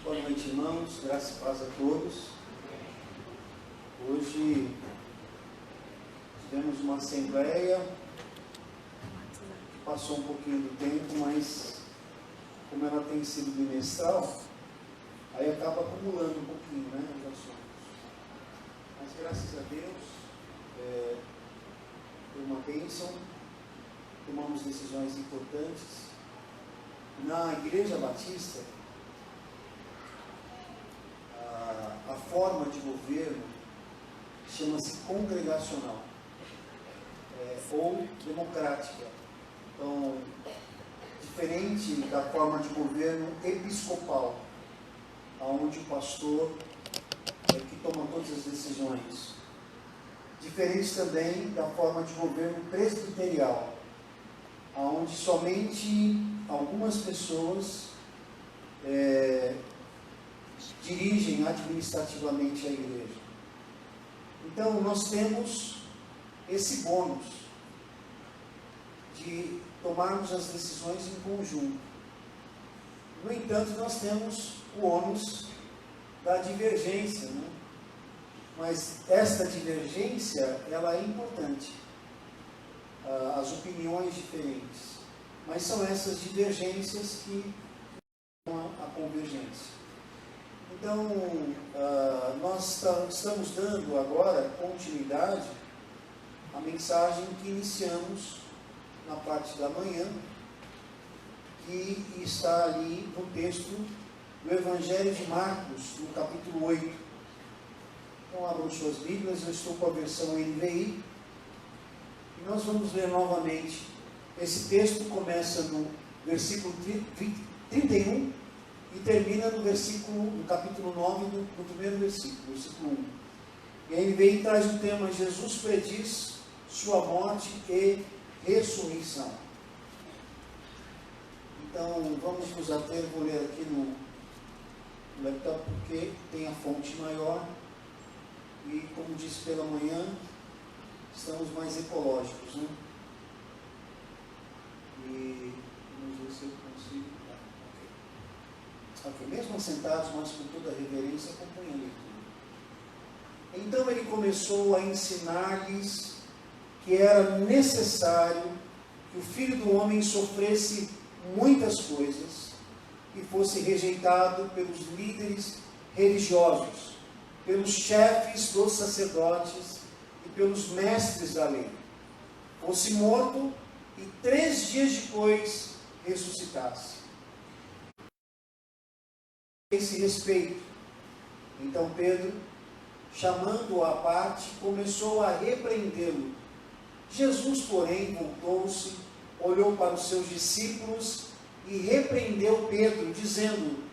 Boa noite, irmãos. Graça e paz a todos. Hoje tivemos uma assembleia que passou um pouquinho do tempo, mas como ela tem sido bimestral, aí acaba acumulando um pouquinho, né, os assuntos. Mas graças a Deus, foi uma bênção, tomamos decisões importantes. Na Igreja Batista, a forma de governo chama-se congregacional, ou democrática. Então, diferente da forma de governo episcopal, onde o pastor é que toma todas as decisões. Diferente também da forma de governo presbiterial, onde somente algumas pessoas dirigem administrativamente a igreja. Então, nós temos esse bônus de tomarmos as decisões em conjunto. No entanto, nós temos o ônus da divergência, né? Mas esta divergência, ela é importante. As opiniões diferentes. Mas são essas divergências que levam à convergência. Então, nós estamos dando agora continuidade à mensagem que iniciamos na parte da manhã, que está ali no texto do Evangelho de Marcos, no capítulo 8. Então, abram suas Bíblias, eu estou com a versão NVI, e nós vamos ler novamente. Esse texto começa no versículo 31, e termina no capítulo 9, no primeiro versículo 1. E aí vem e traz o tema: Jesus prediz sua morte e ressurreição. Então, vamos nos ater, vou ler aqui no laptop, porque tem a fonte maior, e como disse pela manhã, estamos mais ecológicos, né? E vamos ver se eu consigo. Ok, mesmo assentados, mas com toda a reverência, acompanhe a leitura. Então ele começou a ensinar-lhes que era necessário que o Filho do Homem sofresse muitas coisas e fosse rejeitado pelos líderes religiosos, pelos chefes dos sacerdotes e pelos mestres da lei. Fosse morto e 3 dias depois ressuscitasse. Esse respeito. Então Pedro, chamando-o à parte, começou a repreendê-lo. Jesus, porém, voltou-se, olhou para os seus discípulos e repreendeu Pedro, dizendo: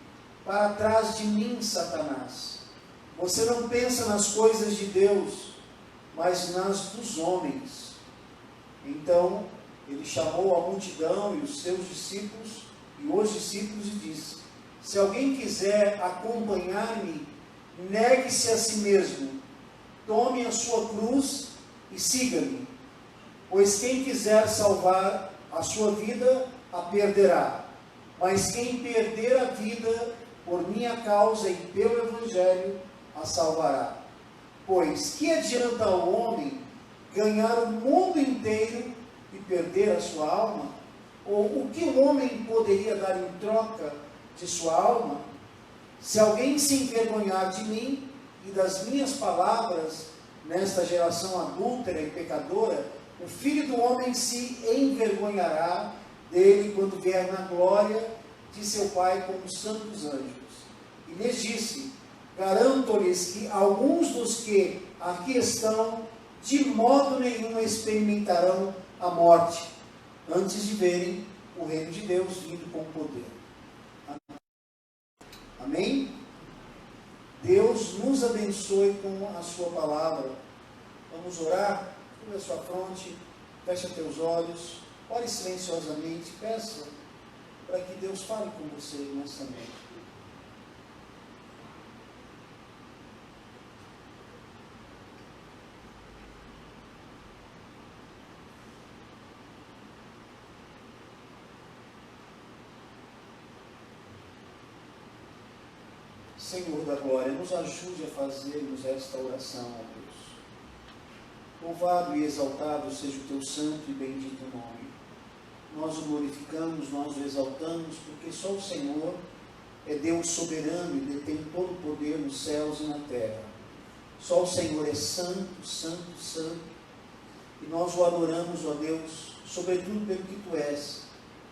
para trás de mim, Satanás. Você não pensa nas coisas de Deus, mas nas dos homens. Então ele chamou a multidão e os seus discípulos, e os discípulos, e disse: se alguém quiser acompanhar-me, negue-se a si mesmo, tome a sua cruz e siga-me. Pois quem quiser salvar a sua vida, a perderá. Mas quem perder a vida por minha causa e pelo Evangelho, a salvará. Pois que adianta ao homem ganhar o mundo inteiro e perder a sua alma? Ou o que o homem poderia dar em troca de sua alma? Se alguém se envergonhar de mim e das minhas palavras nesta geração adúltera e pecadora, o Filho do Homem se envergonhará dele quando vier na glória de seu Pai com os santos anjos. E lhes disse: garanto-lhes que alguns dos que aqui estão de modo nenhum experimentarão a morte antes de verem o reino de Deus vindo com poder. Amém? Deus nos abençoe com a sua palavra. Vamos orar. Curva a sua fronte, fecha teus olhos, ore silenciosamente, peça para que Deus fale com você nesta noite. Senhor da glória, nos ajude a fazermos esta oração, ó Deus. Louvado e exaltado seja o teu santo e bendito nome. Nós o glorificamos, nós o exaltamos, porque só o Senhor é Deus soberano e detém todo o poder nos céus e na terra. Só o Senhor é santo, santo, santo. E nós o adoramos, ó Deus, sobretudo pelo que tu és,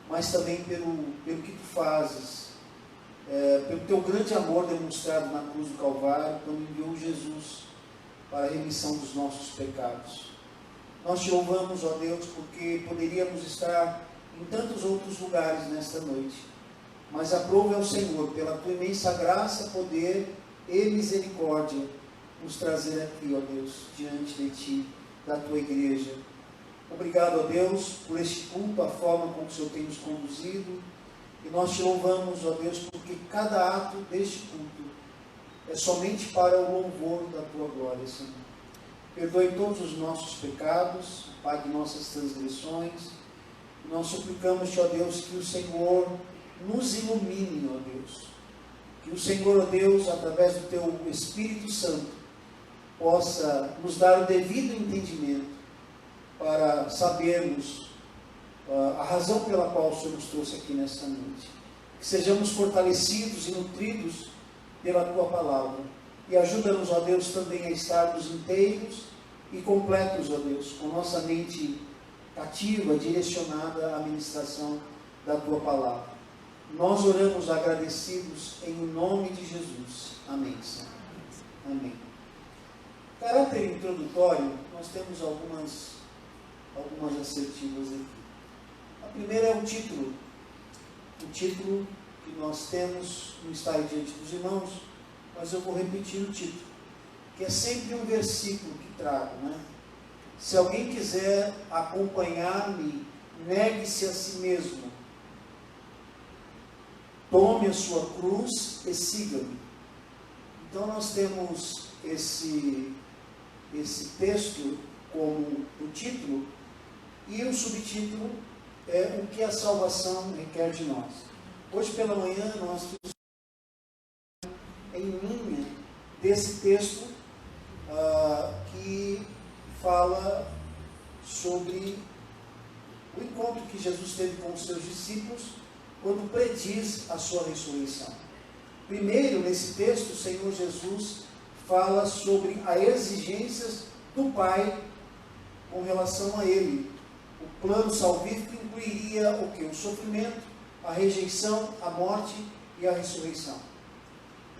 mas também pelo que tu fazes, pelo teu grande amor demonstrado na cruz do Calvário, quando enviou Jesus para a remissão dos nossos pecados. Nós te louvamos, ó Deus, porque poderíamos estar em tantos outros lugares nesta noite, mas aprove ao Senhor, pela tua imensa graça, poder e misericórdia, nos trazer aqui, ó Deus, diante de ti, da tua igreja. Obrigado, ó Deus, por este culto, a forma como o Senhor tem nos conduzido, e nós te louvamos, ó Deus, porque cada ato deste culto é somente para o louvor da tua glória, Senhor. Perdoe todos os nossos pecados, pague nossas transgressões. Nós suplicamos-te, ó Deus, que o Senhor nos ilumine, ó Deus. Que o Senhor, ó Deus, através do teu Espírito Santo, possa nos dar o devido entendimento para sabermos a razão pela qual o Senhor nos trouxe aqui nesta noite. Que sejamos fortalecidos e nutridos pela tua palavra. E ajuda-nos, ó Deus, também a estarmos inteiros e completos, ó Deus, com nossa mente cativa, direcionada à ministração da tua palavra. Nós oramos agradecidos em nome de Jesus. Amém, Senhor. Amém. Caráter introdutório, nós temos algumas assertivas aqui. A primeira é o título que nós temos no Estar Diante dos Irmãos, mas eu vou repetir o título, que é sempre um versículo que trago, né? Se alguém quiser acompanhar-me, negue-se a si mesmo, tome a sua cruz e siga-me. Então nós temos esse texto como o título, e o subtítulo é o que a salvação requer de nós. Hoje pela manhã nós fizemos em linha desse texto que fala sobre o encontro que Jesus teve com os seus discípulos quando prediz a sua ressurreição. Primeiro, nesse texto, o Senhor Jesus fala sobre as exigências do Pai com relação a Ele. O plano salvífico incluiria o quê? O sofrimento, a rejeição, a morte e a ressurreição.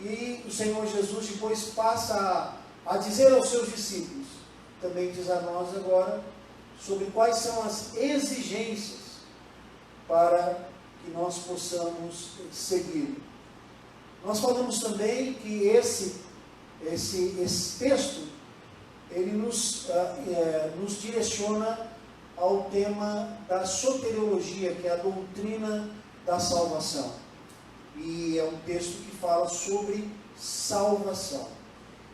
E o Senhor Jesus depois passa a dizer aos seus discípulos, também diz a nós agora, sobre quais são as exigências para que nós possamos seguir. Nós falamos também que esse texto, ele nos direciona ao tema da soteriologia, que é a doutrina da salvação. E é um texto que fala sobre salvação.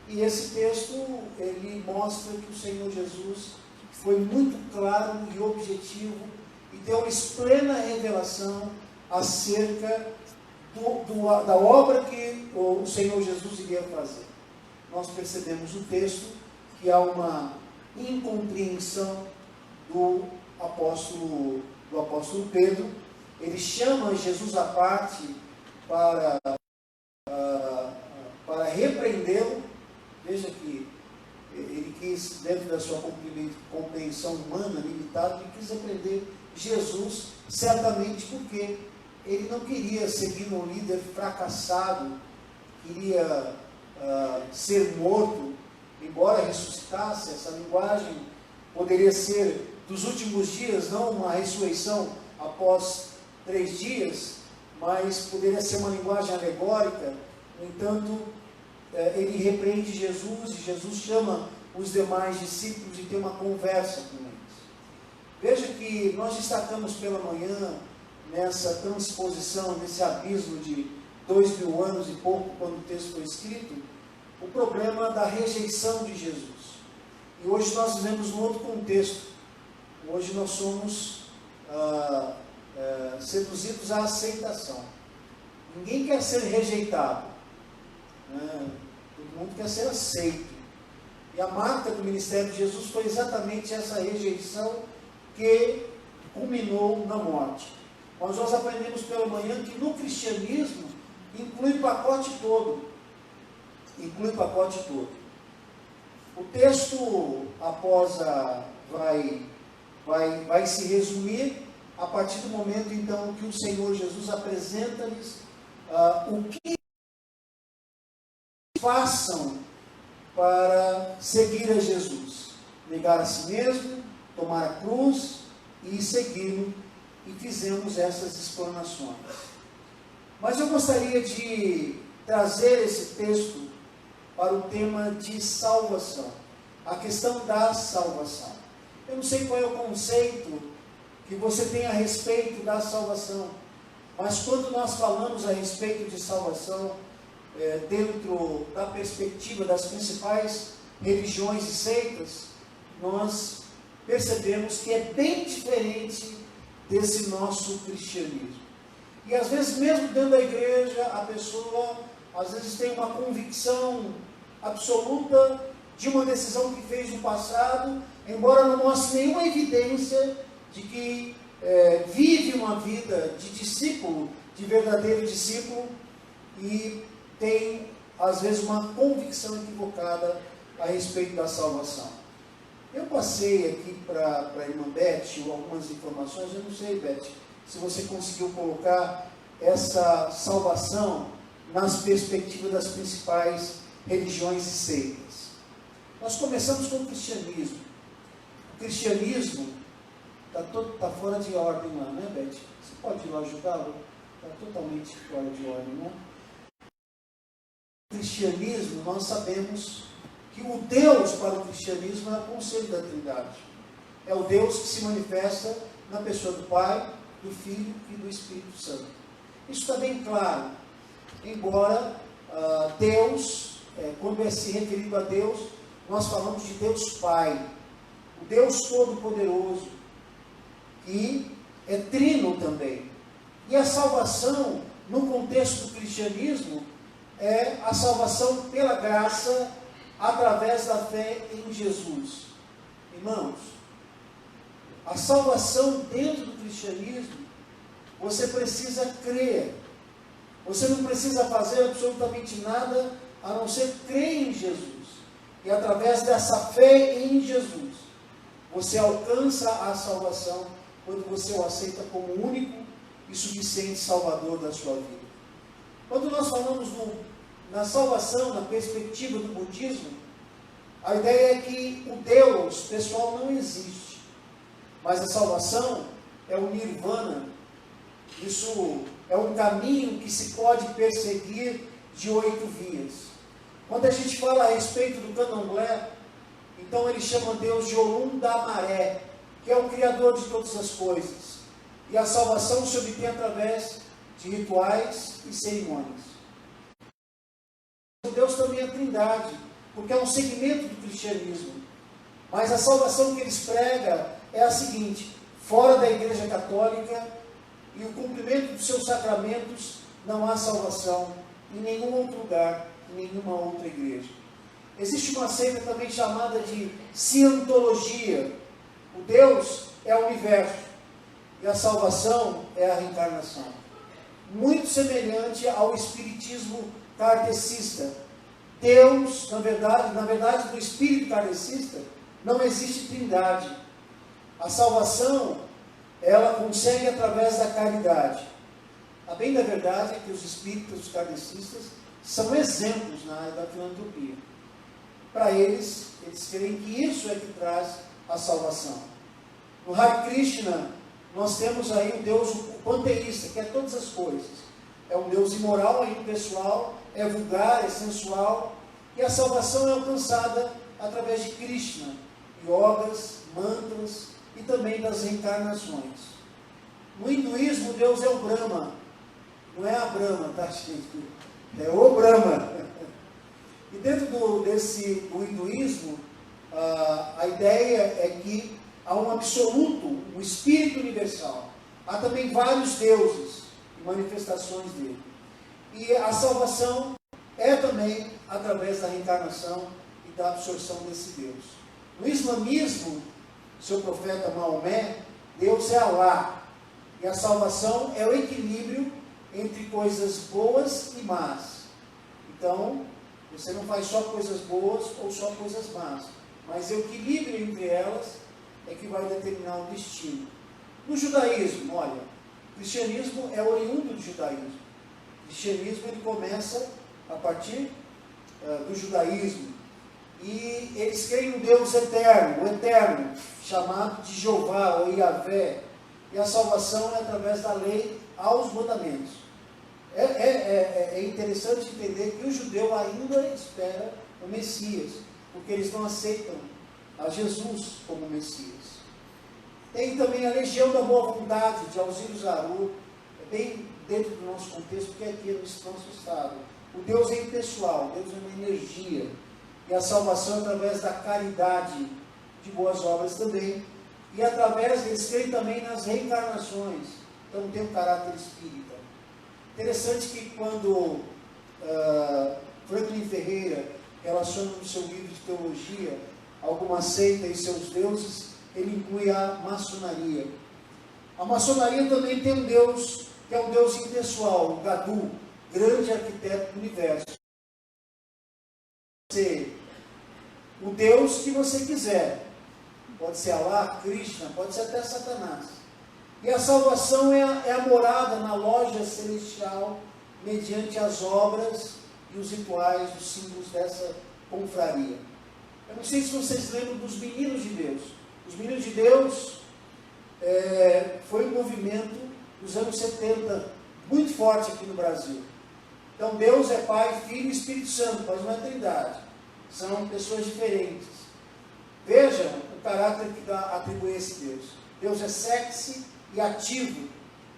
E esse texto, ele mostra que o Senhor Jesus foi muito claro e objetivo e deu-lhes plena revelação acerca da obra que o Senhor Jesus iria fazer. Nós percebemos no texto que há uma incompreensão do apóstolo Pedro. Ele chama Jesus à parte para repreendê-lo. Veja que ele quis, dentro da sua compreensão humana limitada, ele quis repreender Jesus, certamente porque ele não queria seguir um líder fracassado, queria ser morto, embora ressuscitasse. Essa linguagem poderia ser dos últimos dias, não uma ressurreição após 3 dias, mas poderia ser uma linguagem alegórica. No entanto, ele repreende Jesus, e Jesus chama os demais discípulos e tem uma conversa com eles. Veja que nós destacamos pela manhã, nessa transposição, nesse abismo de 2000 anos e pouco, quando o texto foi escrito, o problema da rejeição de Jesus. E hoje nós vivemos um outro contexto. Hoje nós somos seduzidos à aceitação. Ninguém quer ser rejeitado. né? Todo mundo quer ser aceito. E a marca do ministério de Jesus foi exatamente essa rejeição que culminou na morte. Mas nós aprendemos pela manhã que no cristianismo inclui o pacote todo. Inclui o pacote todo. O texto vai se resumir a partir do momento então que o Senhor Jesus apresenta-lhes o que façam para seguir a Jesus. Negar a si mesmo, tomar a cruz e segui-lo, e fizemos essas explanações. Mas eu gostaria de trazer esse texto para o tema de salvação, a questão da salvação. Eu não sei qual é o conceito que você tem a respeito da salvação, mas quando nós falamos a respeito de salvação, dentro da perspectiva das principais religiões e seitas, nós percebemos que é bem diferente desse nosso cristianismo. E às vezes, mesmo dentro da igreja, a pessoa às vezes tem uma convicção absoluta de uma decisão que fez no passado, embora não mostre nenhuma evidência de que vive uma vida de discípulo, de verdadeiro discípulo, e tem às vezes uma convicção equivocada a respeito da salvação. Eu passei aqui para a irmã Beth algumas informações. Eu não sei, Beth, se você conseguiu colocar essa salvação nas perspectivas das principais religiões e seitas. Nós começamos com o cristianismo. O cristianismo está fora de ordem lá, né, Beth? Você pode ir lá ajudá-lo? Está totalmente fora de ordem, né? O cristianismo, nós sabemos que o Deus para o cristianismo é o conselho da Trindade. É o Deus que se manifesta na pessoa do Pai, do Filho e do Espírito Santo. Isso está bem claro. Embora Deus, quando é se referido a Deus, nós falamos de Deus Pai, o Deus Todo-Poderoso, que é trino também. E a salvação, no contexto do cristianismo, é a salvação pela graça, através da fé em Jesus. Irmãos, a salvação dentro do cristianismo, você precisa crer. Você não precisa fazer absolutamente nada a não ser crer em Jesus. E através dessa fé em Jesus, você alcança a salvação quando você o aceita como único e suficiente Salvador da sua vida. Quando nós falamos na salvação, na perspectiva do budismo, a ideia é que o Deus pessoal não existe, mas a salvação é o nirvana. Isso é um caminho que se pode perseguir de 8 vias. Quando a gente fala a respeito do candomblé, então ele chama Deus de Olum da Maré, que é o Criador de todas as coisas. E a salvação se obtém através de rituais e cerimônias. Deus também é a Trindade, porque é um segmento do cristianismo. Mas a salvação que eles pregam é a seguinte: fora da Igreja Católica e o cumprimento dos seus sacramentos, não há salvação em nenhum outro lugar, em nenhuma outra igreja. Existe uma seita também chamada de cientologia. O Deus é o universo e a salvação é a reencarnação. Muito semelhante ao espiritismo kardecista. Deus, na verdade, do espírito kardecista, não existe trindade. A salvação, ela consegue através da caridade. A bem da verdade é que os espíritos kardecistas são exemplos na área da filantropia. Para eles creem que isso é que traz a salvação. No Hare Krishna, nós temos aí o Deus panteísta, que é todas as coisas. É um Deus imoral, é impessoal, é vulgar, é sensual. E a salvação é alcançada através de Krishna, yogas, mantras e também das reencarnações. No hinduísmo, Deus é o Brahma. Não é a Brahma, tá, gente? É o Brahma. E dentro do hinduísmo, a ideia é que há um absoluto, um espírito universal. Há também vários deuses e manifestações dele. E a salvação é também através da reencarnação e da absorção desse Deus. No islamismo, seu profeta Maomé, Deus é Alá, e a salvação é o equilíbrio entre coisas boas e más. Então, você não faz só coisas boas ou só coisas más, mas o equilíbrio entre elas é que vai determinar o destino. No judaísmo, olha, o cristianismo é oriundo do judaísmo. O cristianismo ele começa a partir do judaísmo. E eles creem no Deus eterno, o eterno, chamado de Jeová ou Yahvé. E a salvação é através da lei aos mandamentos. É interessante entender que o judeu ainda espera o Messias, porque eles não aceitam a Jesus como Messias. Tem também a legião da boa vontade, de Alziro Zaru, bem dentro do nosso contexto, porque aqui é no nosso estado. O Deus é impessoal, Deus é uma energia, e a salvação é através da caridade, de boas obras também, e através, eles creem também nas reencarnações, então tem um caráter espírita. Interessante que quando Franklin Ferreira relaciona no seu livro de teologia alguma seita e seus deuses, ele inclui a maçonaria. A maçonaria também tem um Deus, que é um Deus impessoal, o Gadu, grande arquiteto do universo. Pode ser o Deus que você quiser, pode ser Alá, Krishna, pode ser até Satanás. E a salvação é a morada na loja celestial, mediante as obras e os rituais, os símbolos dessa confraria. Eu não sei se vocês lembram dos Meninos de Deus. Os Meninos de Deus foi um movimento dos anos 70, muito forte aqui no Brasil. Então Deus é Pai, Filho e Espírito Santo, mas não é Trindade. São pessoas diferentes. Veja o caráter que atribui a esse Deus. Deus é sexy e ativo,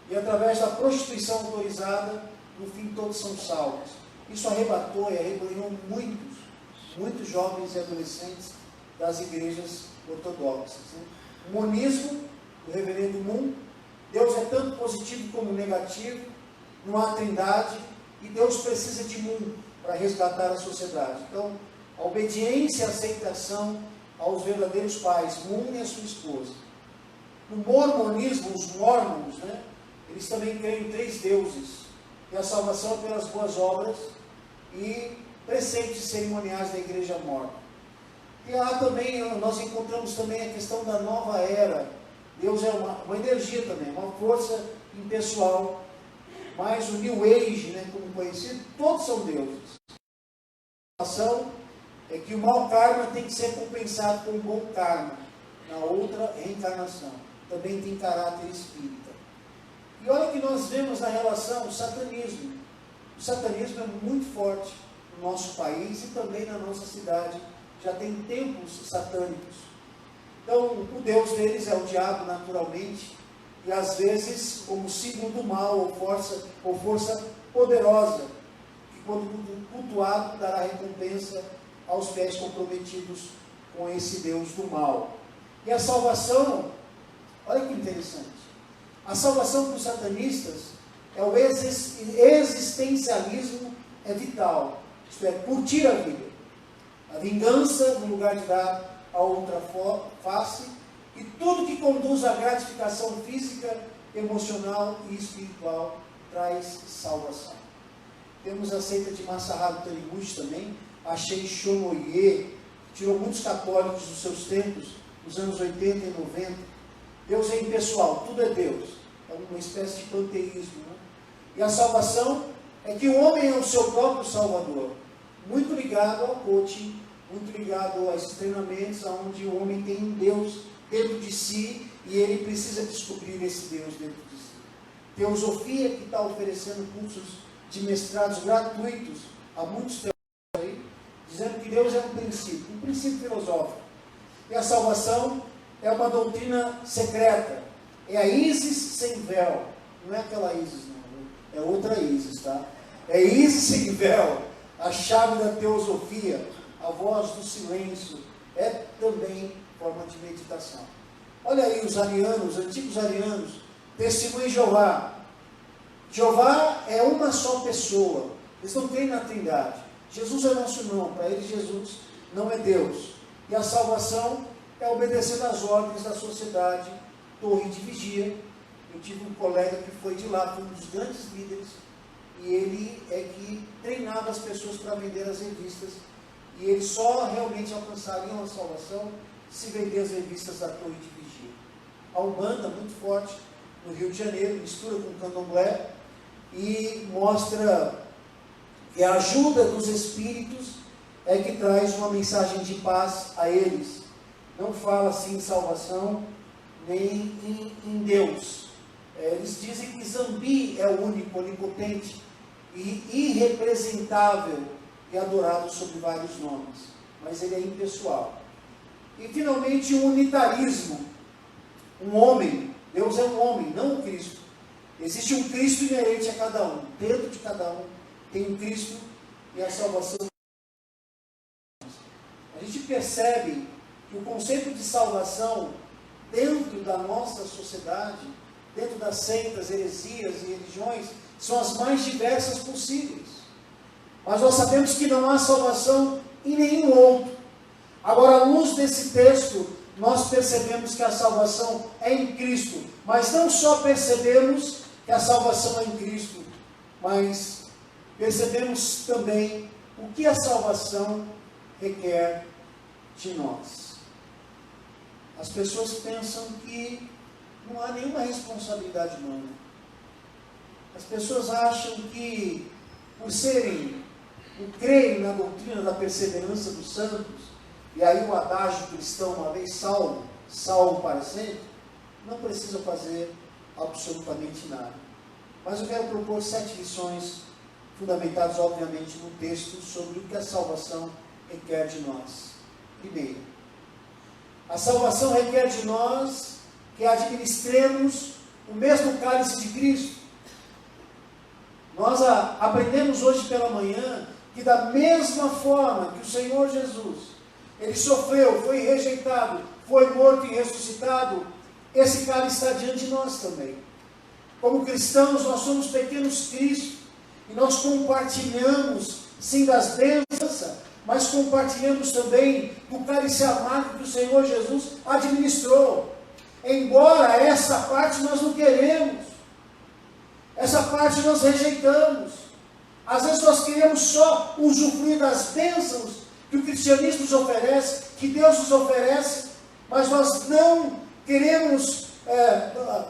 e através da prostituição autorizada, no fim todos são salvos. Isso arrebatou e arrebanhou muitos jovens e adolescentes das igrejas ortodoxas. Né? O monismo, do reverendo Moon, Deus é tanto positivo como negativo, não há trindade, e Deus precisa de Moon para resgatar a sociedade. Então, a obediência e a aceitação aos verdadeiros pais, Moon e a sua esposa. No mormonismo, os mormons, né, eles também creem em 3 deuses, e a salvação é pelas boas obras e preceitos cerimoniais da igreja mormon. E lá também, nós encontramos também a questão da nova era. Deus é uma energia também, uma força impessoal, mas o New Age, né, como conhecido, todos são deuses. A salvação é que o mau karma tem que ser compensado com o bom karma, na outra reencarnação. Também tem caráter espírita. E olha o que nós vemos na relação o satanismo. O satanismo é muito forte no nosso país e também na nossa cidade. Já tem templos satânicos. Então, o Deus deles é o diabo, naturalmente, e às vezes como símbolo do mal ou força poderosa, que quando cultuado dará recompensa aos fiéis comprometidos com esse Deus do mal. E a salvação, olha que interessante, a salvação para os satanistas é o existencialismo vital, isto é, curtir a vida, a vingança no lugar de dar a outra face, e tudo que conduz à gratificação física, emocional e espiritual traz salvação. Temos a seita de Masaharu Taniguchi também, a Sheishonoye, que tirou muitos católicos dos seus templos nos anos 80 e 90. Deus é impessoal, tudo é Deus. É uma espécie de panteísmo. Né? E a salvação é que o homem é o seu próprio salvador. Muito ligado ao coaching, muito ligado a esses treinamentos, onde o homem tem um Deus dentro de si e ele precisa descobrir esse Deus dentro de si. Teosofia, que está oferecendo cursos de mestrados gratuitos a muitos teólogos aí, dizendo que Deus é um princípio filosófico. E a salvação é uma doutrina secreta. É a Ísis sem véu. Não é aquela Ísis, não. É outra Ísis, tá? É Ísis sem véu. A chave da teosofia, a voz do silêncio, é também forma de meditação. Olha aí os arianos, os antigos arianos, testemunho de Jeová. Jeová é uma só pessoa. Eles não creem na Trindade. Jesus é nosso irmão, para ele Jesus não é Deus. E a salvação é obedecer às ordens da sociedade, torre de vigia. Eu tive um colega que foi de lá, foi um dos grandes líderes, e ele é que treinava as pessoas para vender as revistas, e eles só realmente alcançariam a salvação se vender as revistas da torre de vigia. A Umbanda, muito forte, no Rio de Janeiro, mistura com o candomblé, e mostra que a ajuda dos espíritos é que traz uma mensagem de paz a eles. Não fala assim em salvação, nem em Deus. Eles dizem que Zambi é o único, onipotente e irrepresentável e adorado sob vários nomes, mas ele é impessoal. E finalmente o unitarismo, um homem, Deus é um homem, não um Cristo. Existe um Cristo inerente a cada um, dentro de cada um tem um Cristo e a salvação. A gente percebe que o conceito de salvação dentro da nossa sociedade, dentro das seitas, heresias e religiões, são as mais diversas possíveis. Mas nós sabemos que não há salvação em nenhum outro. Agora, à luz desse texto, nós percebemos que a salvação é em Cristo. Mas não só percebemos que a salvação é em Cristo, mas percebemos também o que a salvação requer de nós. As pessoas pensam que não há nenhuma responsabilidade humana. As pessoas acham que, por crerem na doutrina da perseverança dos santos, e aí o adágio cristão, uma vez salvo, salvo para sempre, não precisam fazer absolutamente nada. Mas eu quero propor 7 lições, fundamentadas obviamente no texto, sobre o que a salvação requer de nós. Primeiro, a salvação requer de nós que administremos o mesmo cálice de Cristo. Nós aprendemos hoje pela manhã que da mesma forma que o Senhor Jesus, ele sofreu, foi rejeitado, foi morto e ressuscitado, esse cálice está diante de nós também. Como cristãos, nós somos pequenos Cristos, e nós compartilhamos, sim, das bênçãos, mas compartilhamos também do cálice amargo que o Senhor Jesus administrou. Embora essa parte nós não queremos, essa parte nós rejeitamos. Às vezes nós queremos só usufruir das bênçãos que o cristianismo nos oferece, que Deus nos oferece, mas nós não queremos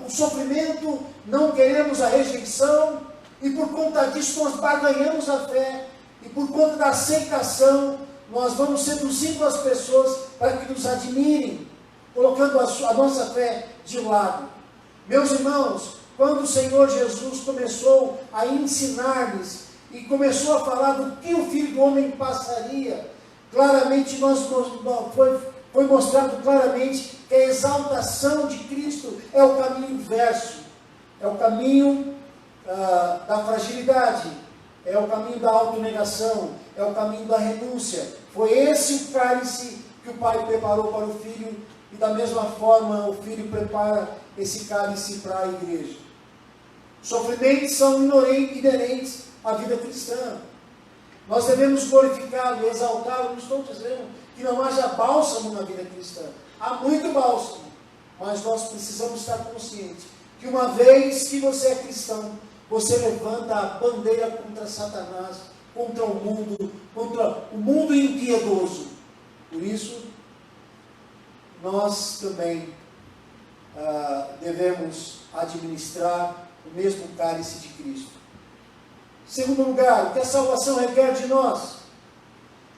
o sofrimento, não queremos a rejeição, e por conta disso nós barganhamos a fé, e por conta da aceitação, nós vamos seduzindo as pessoas para que nos admirem, colocando a nossa fé de lado. Meus irmãos, quando o Senhor Jesus começou a ensinar-lhes, e começou a falar do que o Filho do Homem passaria, claramente foi mostrado claramente que a exaltação de Cristo é o caminho inverso, é o caminho da fragilidade, é o caminho da autonegação, é o caminho da renúncia. Foi esse o cálice que o Pai preparou para o Filho, e da mesma forma o Filho prepara esse cálice para a igreja. Sofrimentos são inerentes à vida cristã. Nós devemos glorificá-lo, exaltá-lo. Não estou dizendo que não haja bálsamo na vida cristã. Há muito bálsamo, mas nós precisamos estar conscientes que uma vez que você é cristão, você levanta a bandeira contra Satanás, contra o mundo impiedoso. Por isso, nós também devemos administrar o mesmo cálice de Cristo. Segundo lugar, o que a salvação requer de nós?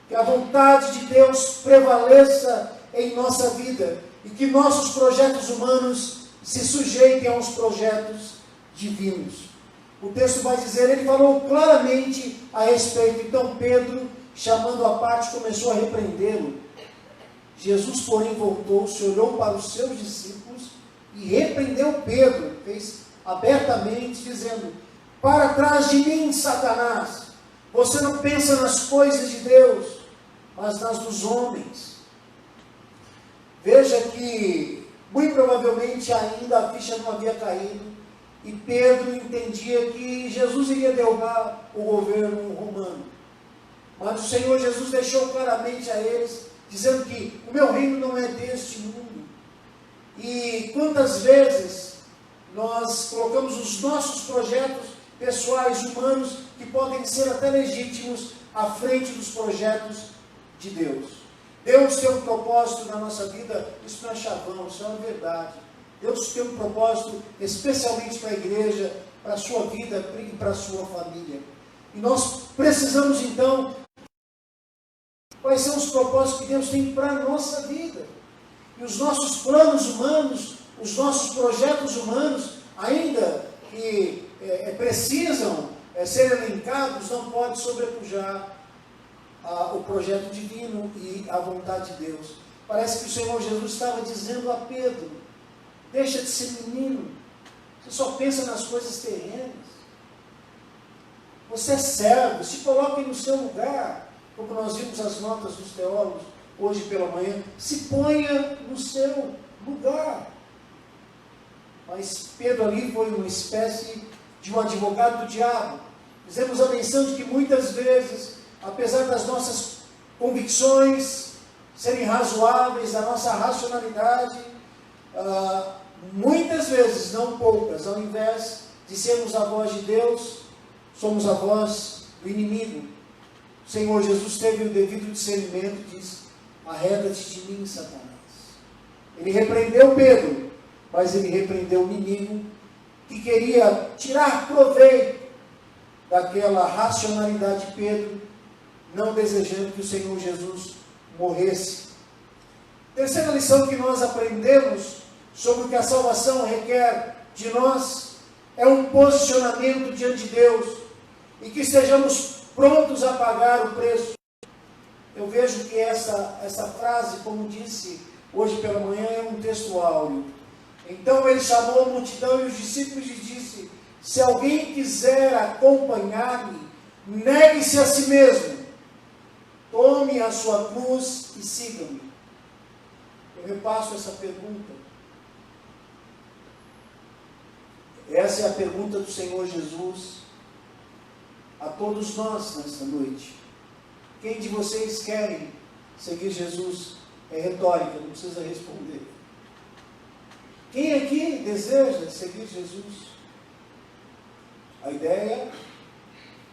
Que a vontade de Deus prevaleça em nossa vida e que nossos projetos humanos se sujeitem aos projetos divinos. O texto vai dizer, ele falou claramente a respeito. Então Pedro, chamando à parte, começou a repreendê-lo. Jesus, porém, voltou-se, olhou para os seus discípulos e repreendeu Pedro, fez abertamente, dizendo: para trás de mim, Satanás, você não pensa nas coisas de Deus, mas nas dos homens. Veja que, muito provavelmente, ainda a ficha não havia caído, e Pedro entendia que Jesus iria derrubar o governo romano. Mas o Senhor Jesus deixou claramente a eles, dizendo que o meu reino não é deste mundo. E quantas vezes nós colocamos os nossos projetos pessoais, humanos, que podem ser até legítimos, à frente dos projetos de Deus. Deus tem um propósito na nossa vida, isso não é chavão, isso é uma verdade. Deus tem um propósito especialmente para a igreja, para a sua vida e para a sua família. E nós precisamos então, quais são os propósitos que Deus tem para a nossa vida? E os nossos planos humanos, os nossos projetos humanos, ainda que precisam ser elencados, não pode sobrepujar o projeto divino e a vontade de Deus. Parece que o Senhor Jesus estava dizendo a Pedro: deixa de ser menino, você só pensa nas coisas terrenas, você é servo, se coloque no seu lugar, como nós vimos as notas dos teólogos hoje pela manhã, se ponha no seu lugar. Mas Pedro ali foi uma espécie de um advogado do diabo. Fizemos a menção de que muitas vezes, apesar das nossas convicções serem razoáveis, da nossa racionalidade, muitas vezes, não poucas, ao invés de sermos a voz de Deus, somos a voz do inimigo. O Senhor Jesus teve o devido discernimento e disse: arreda-te de mim, Satanás. Ele repreendeu Pedro, mas ele repreendeu o inimigo que queria tirar proveito daquela racionalidade de Pedro, não desejando que o Senhor Jesus morresse. Terceira lição que nós aprendemos sobre o que a salvação requer de nós é um posicionamento diante de Deus e que estejamos prontos a pagar o preço. Eu vejo que essa frase, como disse hoje pela manhã, é um texto áureo. Então ele chamou a multidão e os discípulos e disse: se alguém quiser acompanhar-me, negue-se a si mesmo, tome a sua cruz e siga-me. Eu repasso essa pergunta. Essa é a pergunta do Senhor Jesus a todos nós nesta noite. Quem de vocês querem seguir Jesus? É retórica, não precisa responder. Quem aqui deseja seguir Jesus? A ideia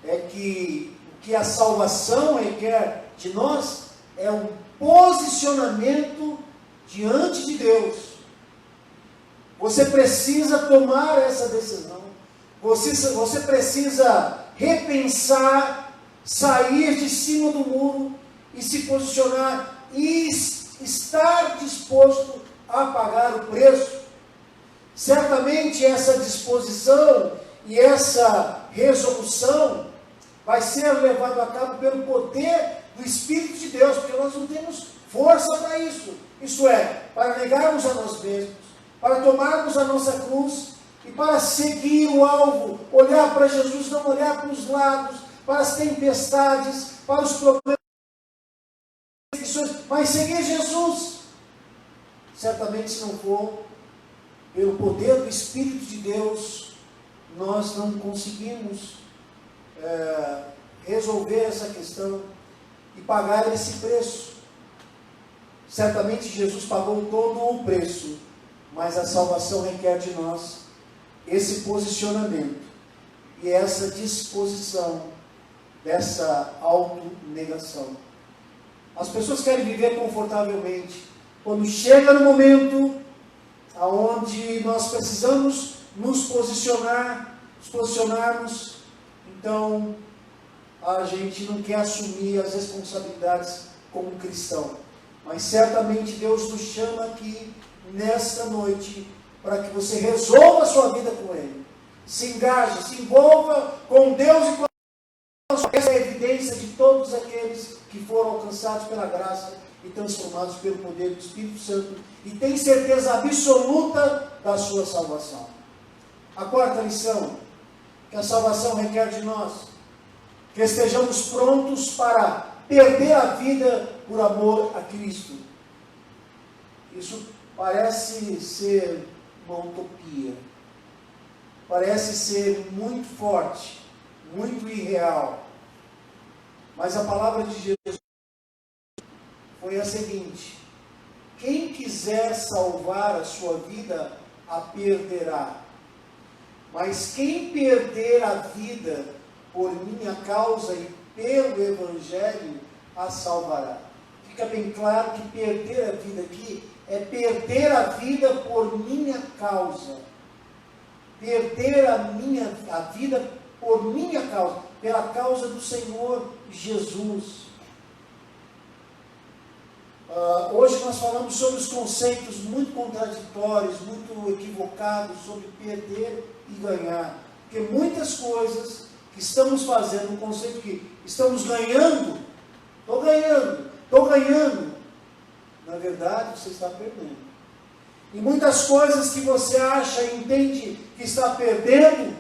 é que o que a salvação requer de nós é um posicionamento diante de Deus. Você precisa tomar essa decisão. Você precisa repensar, sair de cima do muro e se posicionar e estar disposto a pagar o preço. Certamente essa disposição e essa resolução vai ser levado a cabo pelo poder do Espírito de Deus, porque nós não temos força para isso. Isso é, para negarmos a nós mesmos, para tomarmos a nossa cruz e para seguir o alvo, olhar para Jesus, não olhar para os lados, para as tempestades, para os problemas, mas seguir Jesus. Certamente, se não for pelo poder do Espírito de Deus, nós não conseguimos resolver essa questão e pagar esse preço. Certamente Jesus pagou todo o preço, mas a salvação requer de nós esse posicionamento e essa disposição dessa autonegação. As pessoas querem viver confortavelmente. Quando chega no momento onde nós precisamos nos posicionarmos, então a gente não quer assumir as responsabilidades como cristão. Mas certamente Deus nos chama aqui nesta noite para que você resolva a sua vida com Ele. Se engaje, se envolva com Deus e com essa é a evidência de todos aqueles que foram alcançados pela graça e transformados pelo poder do Espírito Santo e têm certeza absoluta da sua salvação. A quarta lição que a salvação requer de nós, que estejamos prontos para perder a vida por amor a Cristo. Isso parece ser uma utopia, parece ser muito forte, muito irreal, Mas a palavra de Jesus foi a seguinte: quem quiser salvar a sua vida, a perderá. Mas quem perder a vida por minha causa e pelo Evangelho, a salvará. Fica bem claro que perder a vida aqui é perder a vida por minha causa. Perder a vida por minha causa, pela causa do Senhor Jesus. Hoje nós falamos sobre os conceitos muito contraditórios, muito equivocados sobre perder e ganhar. Porque muitas coisas que estamos fazendo, um conceito que estamos ganhando, estou ganhando. Na verdade, você está perdendo. E muitas coisas que você acha e entende que está perdendo,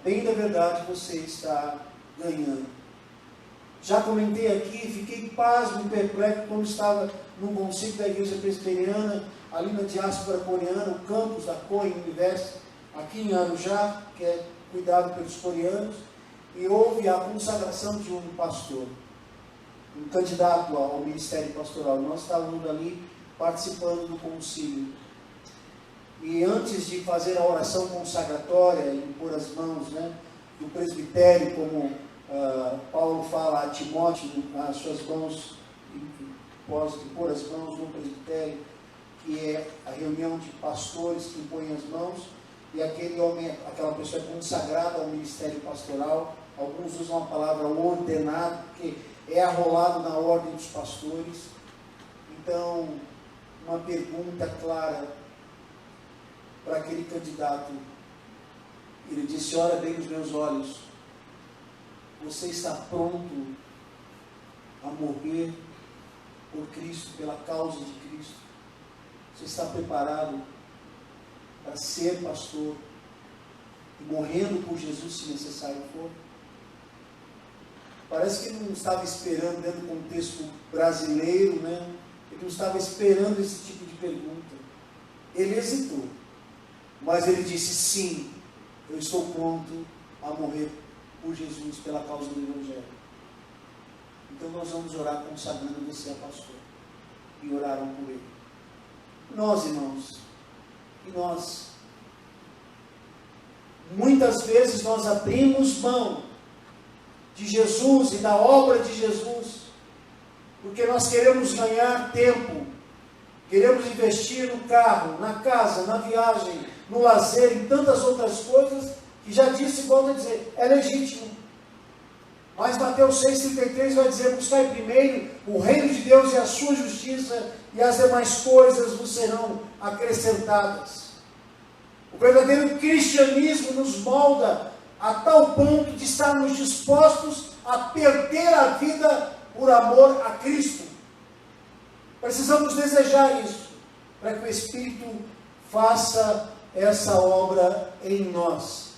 bem da verdade, você está ganhando. Já comentei aqui, fiquei pasmo e perplexo quando estava no concílio da Igreja Presbiteriana, ali na diáspora coreana, o campus da Korean University, aqui em Arujá, que é cuidado pelos coreanos, e houve a consagração de um pastor, um candidato ao ministério pastoral. Nós estávamos ali participando do concílio. E antes de fazer a oração consagratória, impor as mãos, do presbitério, como Paulo fala a Timóteo, as suas mãos, impor as mãos no presbitério, que é a reunião de pastores que impõem as mãos, e aquele homem, aquela pessoa é consagrada ao ministério pastoral. Alguns usam a palavra ordenado, porque é arrolado na ordem dos pastores. Então, uma pergunta clara para aquele candidato. Ele disse: olha bem nos meus olhos, você está pronto a morrer por Cristo, pela causa de Cristo? Você está preparado para ser pastor e morrendo por Jesus, se necessário for? Parece que ele não estava esperando, dentro do contexto brasileiro, ele não estava esperando esse tipo de pergunta. Ele hesitou, mas ele disse: sim, eu estou pronto a morrer por Jesus, pela causa do Evangelho. Então nós vamos orar consagrando você a pastor. E oraram por ele. Nós, irmãos, e nós, muitas vezes nós abrimos mão de Jesus e da obra de Jesus, porque nós queremos ganhar tempo, queremos investir no carro, na casa, na viagem, no lazer, em tantas outras coisas, que já disse, volto a dizer, é legítimo. Mas Mateus 6,33 vai dizer: buscai primeiro o reino de Deus e a sua justiça, e as demais coisas vos serão acrescentadas. O verdadeiro cristianismo nos molda a tal ponto de estarmos dispostos a perder a vida por amor a Cristo. Precisamos desejar isso, para que o Espírito faça essa obra em nós.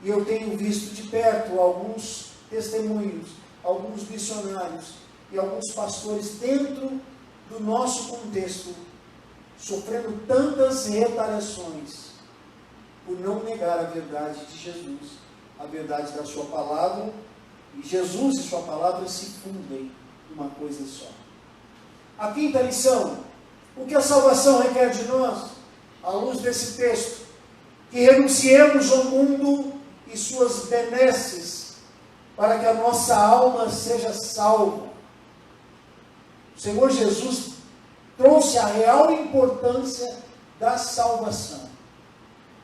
E eu tenho visto de perto alguns testemunhos, alguns missionários e alguns pastores dentro do nosso contexto, sofrendo tantas retaliações por não negar a verdade de Jesus, a verdade da sua palavra, e Jesus e sua palavra se fundem numa coisa só. A quinta lição: o que a salvação requer de nós, à luz desse texto? Que renunciemos ao mundo e suas benesses, para que a nossa alma seja salva. O Senhor Jesus trouxe a real importância da salvação.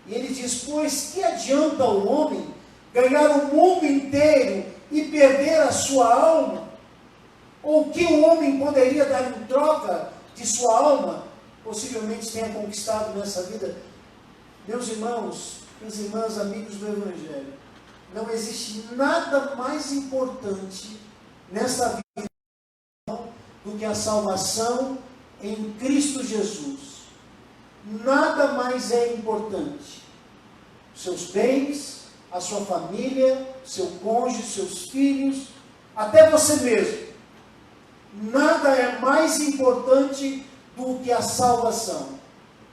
E ele diz: pois que adianta o homem ganhar o mundo inteiro e perder a sua alma? Ou que o homem poderia dar em troca de sua alma? Possivelmente tenha conquistado nessa vida. Meus irmãos, minhas irmãs, amigos do Evangelho, não existe nada mais importante nessa vida do que a salvação em Cristo Jesus. Nada mais é importante. Seus bens, a sua família, seu cônjuge, seus filhos, até você mesmo. Nada é mais importante do que a salvação.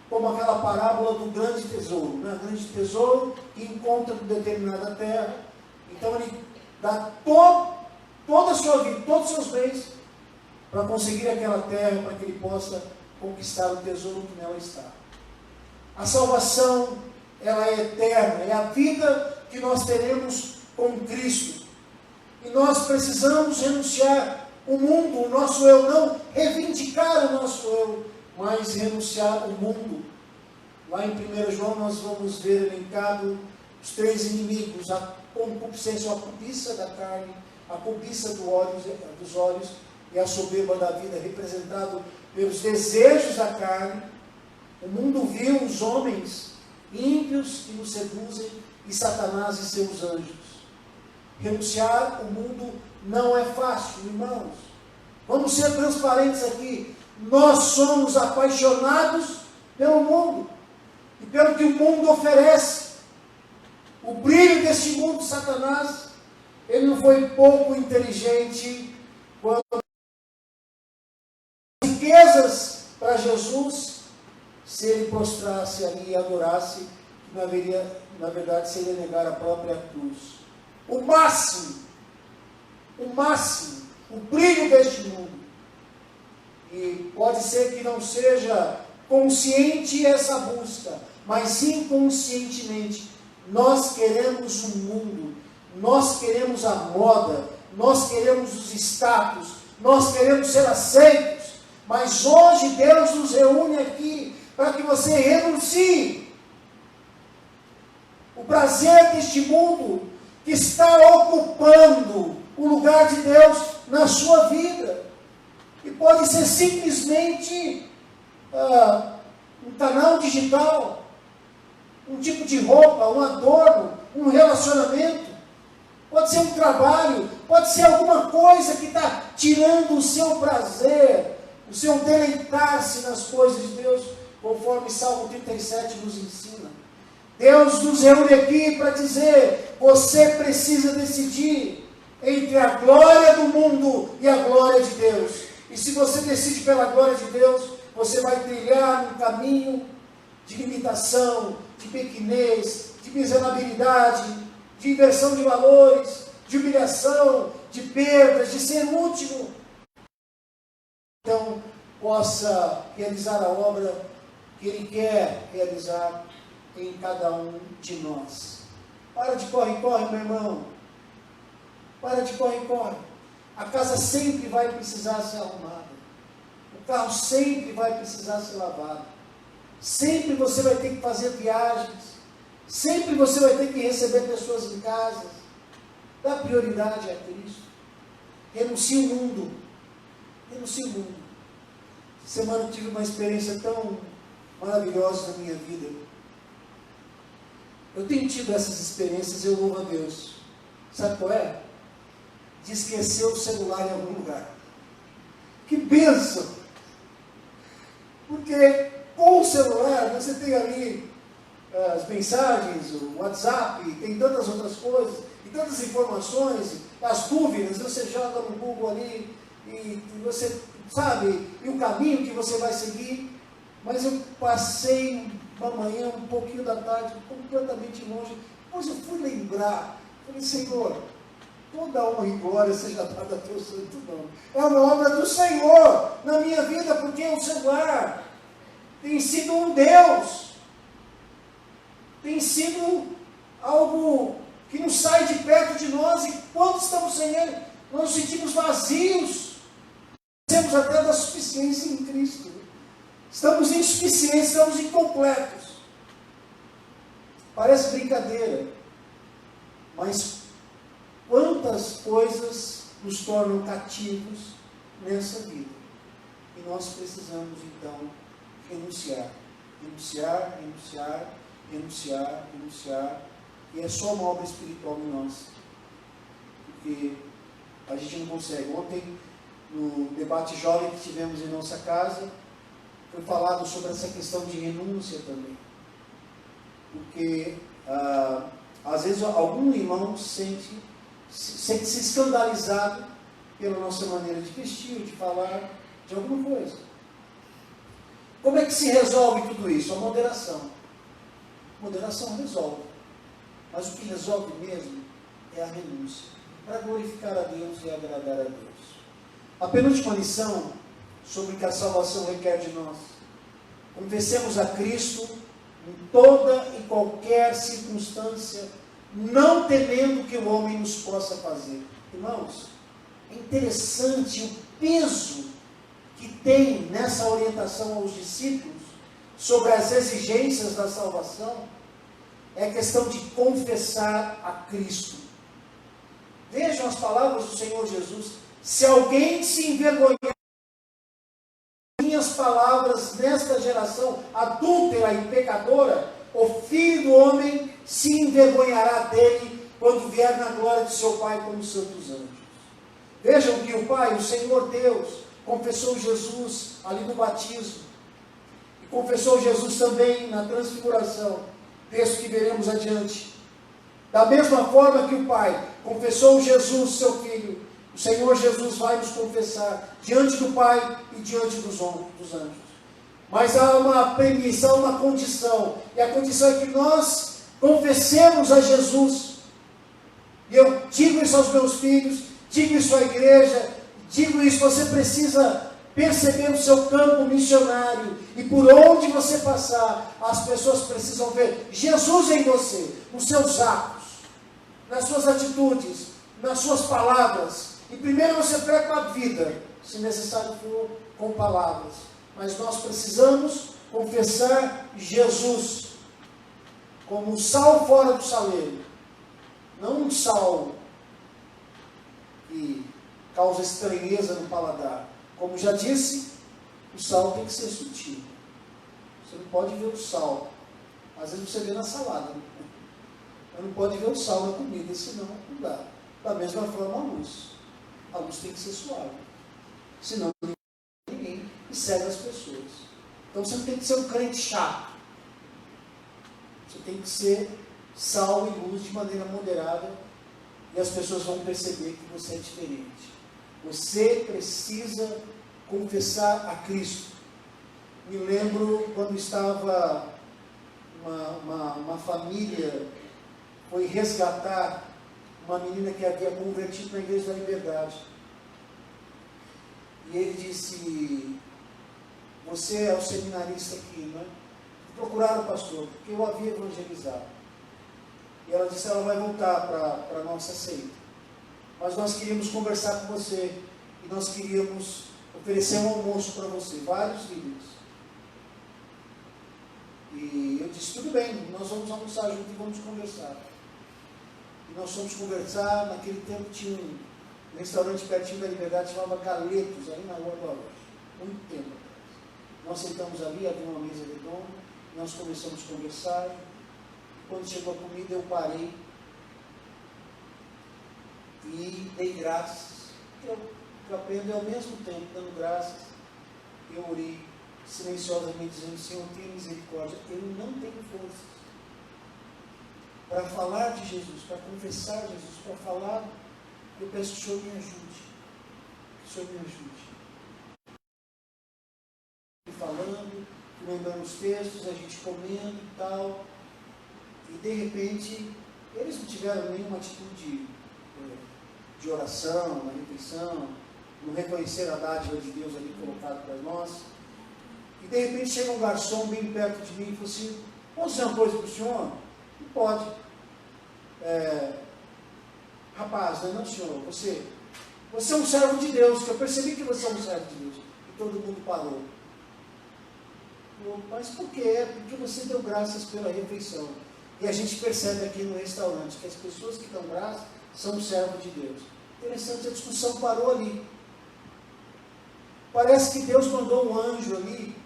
Como aquela parábola do grande tesouro, grande tesouro que encontra em determinada terra. Então ele dá toda a sua vida, todos os seus bens, para conseguir aquela terra, para que ele possa conquistar o tesouro que nela está. A salvação, ela é eterna, é a vida que nós teremos com Cristo. E nós precisamos renunciar o mundo, o nosso eu, não reivindicar o nosso eu, mas renunciar o mundo. Lá em 1 João nós vamos ver elencado os 3 inimigos: a concupiscência, a cobiça da carne, a cobiça dos olhos e a soberba da vida, representado pelos desejos da carne. O mundo viu os homens ímpios que nos seduzem e Satanás e seus anjos. Renunciar o mundo não é fácil, irmãos. Vamos ser transparentes aqui. Nós somos apaixonados pelo mundo e pelo que o mundo oferece. O brilho deste mundo, Satanás, ele não foi pouco inteligente quando riquezas para Jesus, se ele prostrasse ali e adorasse, na verdade seria negar a própria cruz. O máximo, o brilho deste mundo. E pode ser que não seja consciente essa busca, mas inconscientemente nós queremos o mundo, nós queremos a moda, nós queremos os status, nós queremos ser aceitos. Mas hoje Deus nos reúne aqui para que você renuncie o prazer deste mundo que está ocupando o lugar de Deus na sua vida. E pode ser simplesmente um canal digital, um tipo de roupa, um adorno, um relacionamento. Pode ser um trabalho, pode ser alguma coisa que está tirando o seu prazer, o seu deleitar-se nas coisas de Deus, conforme Salmo 37 nos ensina. Deus nos reúne aqui para dizer: você precisa decidir entre a glória do mundo e a glória de Deus. E se você decide pela glória de Deus, você vai trilhar um caminho de limitação, de pequenez, de miserabilidade, de inversão de valores, de humilhação, de perdas, de ser último. Então, possa realizar a obra que Ele quer realizar em cada um de nós. Para de corre-corre, meu irmão. Para de corre-corre. A casa sempre vai precisar ser arrumada. O carro sempre vai precisar ser lavado. Sempre você vai ter que fazer viagens. Sempre você vai ter que receber pessoas em casa. Dá prioridade a Cristo. Renuncie o mundo. Renuncie o mundo. Essa semana eu tive uma experiência tão maravilhosa na minha vida. Eu tenho tido essas experiências, eu louvo a Deus. Sabe qual é? De esquecer o celular em algum lugar. Que bênção! Porque com o celular você tem ali as mensagens, o WhatsApp, tem tantas outras coisas, e tantas informações, as dúvidas, você joga no Google ali, e você sabe, e o caminho que você vai seguir. Mas eu passei uma manhã, um pouquinho da tarde, completamente longe. Depois eu fui lembrar, falei: Senhor, toda honra e glória seja dada a teu santo nome. É uma obra do Senhor na minha vida, porque o celular tem sido um Deus, tem sido algo que não sai de perto de nós, e quando estamos sem Ele, nós nos sentimos vazios, temos até da suficiência em Cristo. Estamos insuficientes, estamos incompletos. Parece brincadeira, mas quantas coisas nos tornam cativos nessa vida. E nós precisamos então renunciar. Renunciar, renunciar, renunciar, renunciar. E é só uma obra espiritual em nós. Porque a gente não consegue. Ontem, no debate jovem que tivemos em nossa casa, foi falado sobre essa questão de renúncia também. Porque, às vezes, algum irmão sente-se escandalizado pela nossa maneira de vestir, de falar, de alguma coisa. Como é que se resolve tudo isso? A moderação. Moderação resolve. Mas o que resolve mesmo é a renúncia. para glorificar a Deus e agradar a Deus. A penúltima lição sobre o que a salvação requer de nós: confessemos a Cristo em toda e qualquer circunstância, não temendo que o homem nos possa fazer. Irmãos, é interessante o peso que tem nessa orientação aos discípulos sobre as exigências da salvação. É a questão de confessar a Cristo. Vejam as palavras do Senhor Jesus: se alguém se envergonhar das minhas palavras nesta geração adúltera e pecadora, o Filho do Homem se envergonhará dele quando vier na glória de seu Pai com os santos anjos. Vejam que o Pai, o Senhor Deus, confessou Jesus ali no batismo, e confessou Jesus também na transfiguração, texto que veremos adiante. Da mesma forma que o Pai confessou Jesus, seu Filho, o Senhor Jesus vai nos confessar diante do Pai e diante dos anjos. Mas há uma premissa, uma condição, e a condição é que nós confessemos a Jesus. E eu digo isso aos meus filhos, digo isso à igreja, digo isso: você precisa perceber o seu campo missionário, e por onde você passar, as pessoas precisam ver Jesus em você, nos seus atos, nas suas atitudes, nas suas palavras. E primeiro você prega com a vida, se necessário for com palavras, mas nós precisamos confessar Jesus como um sal fora do saleiro, não um sal que causa estranheza no paladar. Como já disse, o sal tem que ser sutil. Você não pode ver o sal, às vezes você vê na salada, mas não pode ver o sal na comida, senão não dá. Da mesma forma a luz tem que ser suave, senão ninguém cega as pessoas. Então você não tem que ser um crente chato, você tem que ser sal e luz de maneira moderada, e as pessoas vão perceber que você é diferente. Você precisa confessar a Cristo. Me lembro quando estava uma família foi resgatar uma menina que havia convertido na Igreja da Liberdade. E ele disse: você é o seminarista aqui, não é? Procuraram o pastor, porque eu havia evangelizado. E ela disse: ela vai voltar para a nossa seita, mas nós queríamos conversar com você, e nós queríamos oferecer um almoço para você, vários líderes. E eu disse: tudo bem, nós vamos almoçar junto e vamos conversar. E nós fomos conversar. Naquele tempo tinha um restaurante pertinho da Liberdade, chamava Galetos, aí na Rua do Arroz, muito tempo atrás. Nós sentamos ali, havia uma mesa redonda, nós começamos a conversar. Quando chegou a comida, eu parei e dei graças. Eu aprendo ao mesmo tempo, dando graças, eu orei silenciosamente, dizendo: Senhor, tenha misericórdia, eu não tenho forças para falar de Jesus, para confessar Jesus, para falar. Eu peço que o Senhor me ajude, que o Senhor me ajude. Falando, lembrando os textos, a gente comendo e tal, e de repente, eles não tiveram nenhuma atitude de oração, na refeição, não reconhecer a dádiva de Deus ali colocado para nós. E de repente chega um garçom bem perto de mim e falou assim: posso dizer uma coisa para o senhor? Não pode. Rapaz, não, senhor, você é um servo de Deus, que eu percebi que você é um servo de Deus. E todo mundo parou. Mas por quê? Porque você deu graças pela refeição. E a gente percebe aqui no restaurante que as pessoas que dão graças são servos de Deus. Interessante, a discussão parou ali. Parece que Deus mandou um anjo ali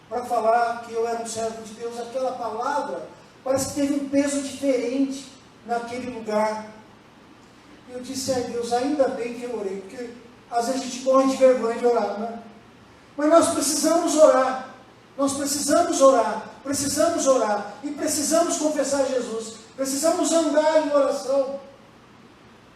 para falar que eu era um servo de Deus. Aquela palavra parece que teve um peso diferente naquele lugar. E eu disse: ai Deus, ainda bem que eu orei, porque às vezes a gente morre de vergonha de orar, né? Mas nós precisamos orar, precisamos orar, e precisamos confessar Jesus, precisamos andar em oração.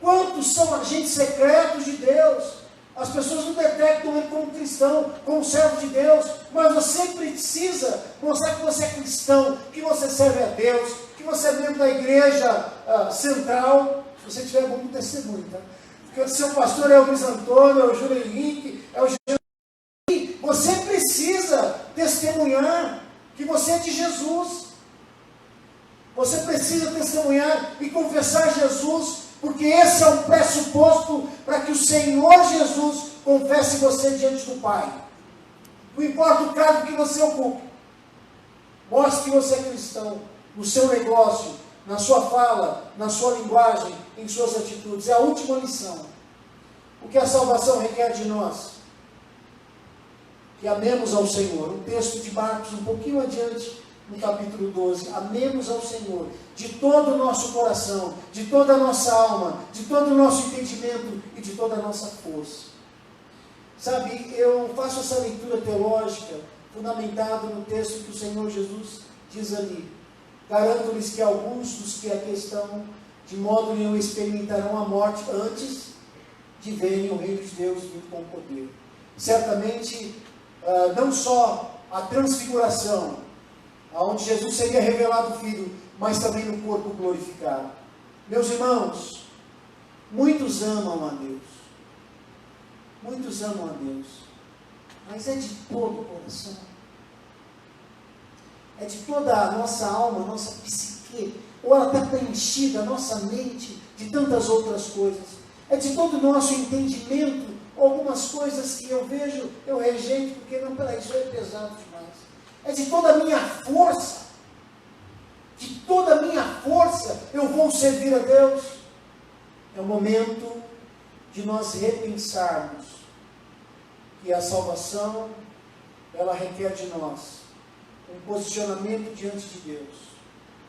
Quantos são agentes secretos de Deus? As pessoas não detectam ele como cristão, como servo de Deus, mas você precisa mostrar que você é cristão, que você serve a Deus, que você é membro da igreja central, Se você tiver algum testemunho, tá? Porque o seu pastor é o Luiz Antônio, é o Júlio Henrique, é o Jesus. Você precisa testemunhar que você é de Jesus. Você precisa testemunhar e confessar Jesus, porque esse é um pressuposto para que o Senhor Jesus confesse você diante do Pai. Não importa o cargo que você ocupe, mostre que você é cristão, no seu negócio, na sua fala, na sua linguagem, em suas atitudes. É a última lição. O que a salvação requer de nós? Que amemos ao Senhor. Um texto de Marcos, um pouquinho adiante, no capítulo 12, amemos ao Senhor de todo o nosso coração, de toda a nossa alma, de todo o nosso entendimento e de toda a nossa força. Sabe, eu faço essa leitura teológica fundamentado no texto que o Senhor Jesus diz ali. Garanto-lhes que alguns dos que aqui estão, de modo nenhum experimentarão a morte antes de verem o reino de Deus vindo com poder. Certamente, não só a transfiguração, onde Jesus seria revelado Filho, mas também no corpo glorificado. Meus irmãos, muitos amam a Deus. Muitos amam a Deus. Mas é de todo o coração. É de toda a nossa alma, nossa psique. Ou ela está preenchida, a nossa mente, de tantas outras coisas. É de todo o nosso entendimento. Algumas coisas que eu vejo, eu rejeito, porque não, peraí, isso é pesado demais. É de toda a minha força, de toda a minha força, eu vou servir a Deus. É o momento de nós repensarmos que a salvação, ela requer de nós um posicionamento diante de Deus,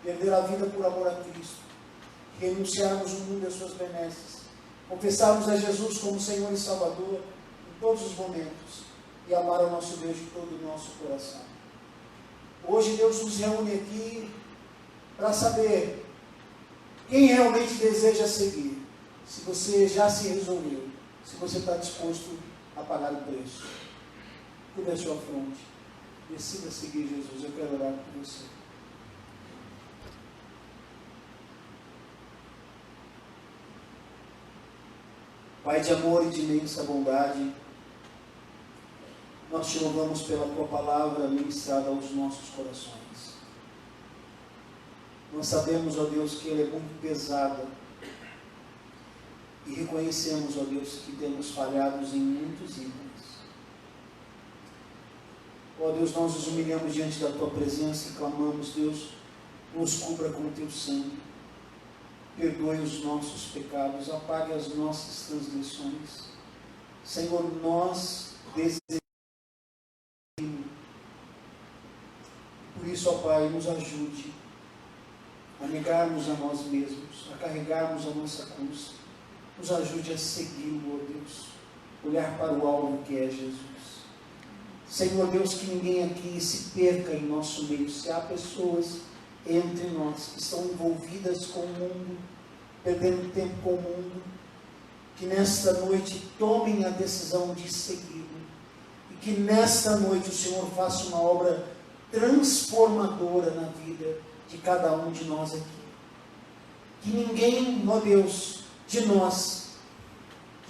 perder a vida por amor a Cristo, renunciarmos o mundo e as suas benesses, confessarmos a Jesus como Senhor e Salvador em todos os momentos e amar ao nosso Deus de todo o nosso coração. Hoje Deus nos reúne aqui para saber quem realmente deseja seguir. Se você já se resolveu, se você está disposto a pagar o preço. Cuide a sua fronte. Decida seguir Jesus. Eu quero orar por você. Pai de amor e de imensa bondade, nós te louvamos pela tua palavra ministrada aos nossos corações. Nós sabemos, ó Deus, que ela é muito pesada e reconhecemos, ó Deus, que temos falhados em muitos itens. Ó Deus, nós nos humilhamos diante da tua presença e clamamos, Deus, nos cubra com o teu sangue, perdoe os nossos pecados, apague as nossas transgressões. Senhor, nós desejamos. Por isso, ó Pai, nos ajude a negarmos a nós mesmos, a carregarmos a nossa cruz. Nos ajude a segui-lo, ó Deus, olhar para o alvo que é Jesus. Senhor Deus, que ninguém aqui se perca em nosso meio. Se há pessoas entre nós que estão envolvidas com o mundo, perdendo tempo com o mundo, que nesta noite tomem a decisão de segui-lo. E que nesta noite o Senhor faça uma obra transformadora na vida de cada um de nós aqui. Que ninguém, ó Deus, de nós,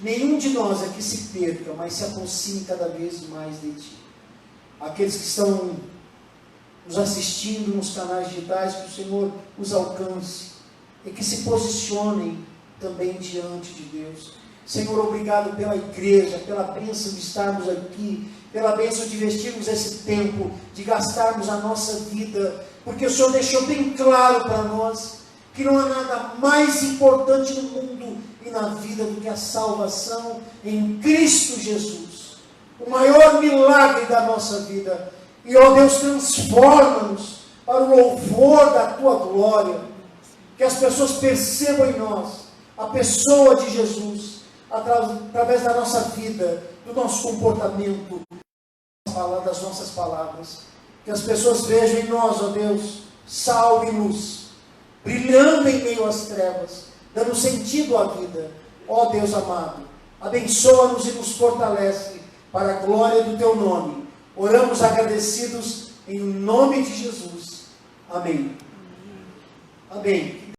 nenhum de nós aqui se perca, mas se aproxime cada vez mais de Ti. Aqueles que estão nos assistindo nos canais digitais, que o Senhor os alcance e que se posicionem também diante de Deus. Senhor, obrigado pela igreja, pela bênção de estarmos aqui, pela bênção de investirmos esse tempo, de gastarmos a nossa vida, porque o Senhor deixou bem claro para nós que não há nada mais importante no mundo e na vida do que a salvação em Cristo Jesus. O maior milagre da nossa vida. E, ó Deus, transforma-nos para o louvor da Tua glória. Que as pessoas percebam em nós a pessoa de Jesus, através da nossa vida, do nosso comportamento, das nossas palavras. Que as pessoas vejam em nós, ó Deus, sal e luz, brilhando em meio às trevas, dando sentido à vida. Ó Deus amado, abençoa-nos e nos fortalece para a glória do Teu nome. Oramos agradecidos em nome de Jesus. Amém. Amém.